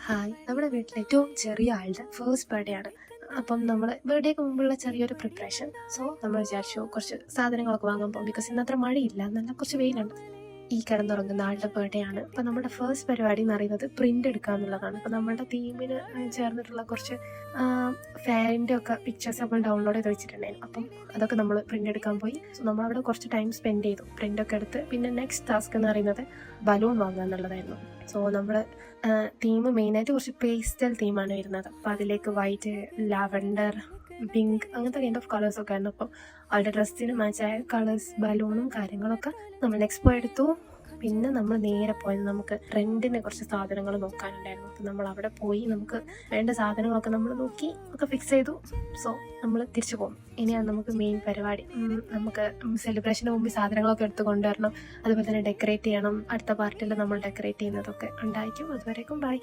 Hi, നമ്മുടെ വീട്ടിലെ ഏറ്റവും ചെറിയ ആളുടെ ഫസ്റ്റ് ബർത്ത്ഡേ ആണ്. അപ്പം നമ്മൾ ബർത്ത്ഡേക്ക് മുമ്പുള്ള ചെറിയൊരു പ്രിപ്പറേഷൻ. സോ നമ്മൾ വിചാരിച്ചു കുറച്ച് സാധനങ്ങളൊക്കെ വാങ്ങാൻ പോകും. ബിക്കോസ് ഇന്നത്ര മഴയില്ല, നല്ല കുറച്ച് വെയിലുണ്ട്. ഈ കിടന്നുറങ്ങുന്ന ആളുടെ ബർത്ത്ഡേ ആണ്. അപ്പം നമ്മുടെ ഫസ്റ്റ് പരിപാടി എന്ന് പറയുന്നത് പ്രിന്റ് എടുക്കുക എന്നുള്ളതാണ്. അപ്പം നമ്മുടെ തീമിന് ചേർന്നിട്ടുള്ള കുറച്ച് ഫാനിൻ്റെ ഒക്കെ പിക്ചേഴ്സ് നമ്മൾ ഡൗൺലോഡ് ചെയ്ത് വെച്ചിട്ടുണ്ടായിരുന്നു. അപ്പം അതൊക്കെ നമ്മൾ പ്രിന്റ് എടുക്കാൻ പോയി. സോ നമ്മളവിടെ കുറച്ച് ടൈം സ്പെൻഡ് ചെയ്തു പ്രിൻ്റൊക്കെ എടുത്ത്. പിന്നെ നെക്സ്റ്റ് ടാസ്ക് എന്ന് പറയുന്നത് ബലൂൺ വാങ്ങുക എന്നുള്ളതായിരുന്നു. സോ നമ്മൾ തീം മെയിനായിട്ട് കുറച്ച് പേസ്റ്റൽ തീമാണ് വരുന്നത്. അപ്പം അതിലേക്ക് വൈറ്റ്, ലാവൻഡർ, പിങ്ക് അങ്ങനത്തെ കൈൻഡ് ഓഫ് കളേഴ്സൊക്കെ ആയിരുന്നു. അപ്പം അവരുടെ ഡ്രസ്സിന് മാച്ചായ കളേഴ്സ്, ബലൂണും കാര്യങ്ങളൊക്കെ നമ്മൾ എക്സ്പോ എടുത്തു. പിന്നെ നമ്മൾ നേരെ പോയത് നമുക്ക് റെൻറ്റിന് കുറച്ച് സാധനങ്ങൾ നോക്കാനുണ്ടായിരുന്നു. അപ്പം നമ്മൾ അവിടെ പോയി നമുക്ക് വേണ്ട സാധനങ്ങളൊക്കെ നമ്മൾ നോക്കി ഒക്കെ ഫിക്സ് ചെയ്തു. സോ നമ്മൾ തിരിച്ചു പോകും. ഇനിയാണ് നമുക്ക് മെയിൻ പരിപാടി. നമുക്ക് സെലിബ്രേഷന് മുമ്പ് സാധനങ്ങളൊക്കെ എടുത്ത് കൊണ്ടുവരണം. അതുപോലെ തന്നെ ഡെക്കറേറ്റ് ചെയ്യണം. അടുത്ത പാർട്ടിൽ നമ്മൾ ഡെക്കറേറ്റ് ചെയ്യുന്നതൊക്കെ ഉണ്ടായിരിക്കും. അതുവരേക്കും ബൈ.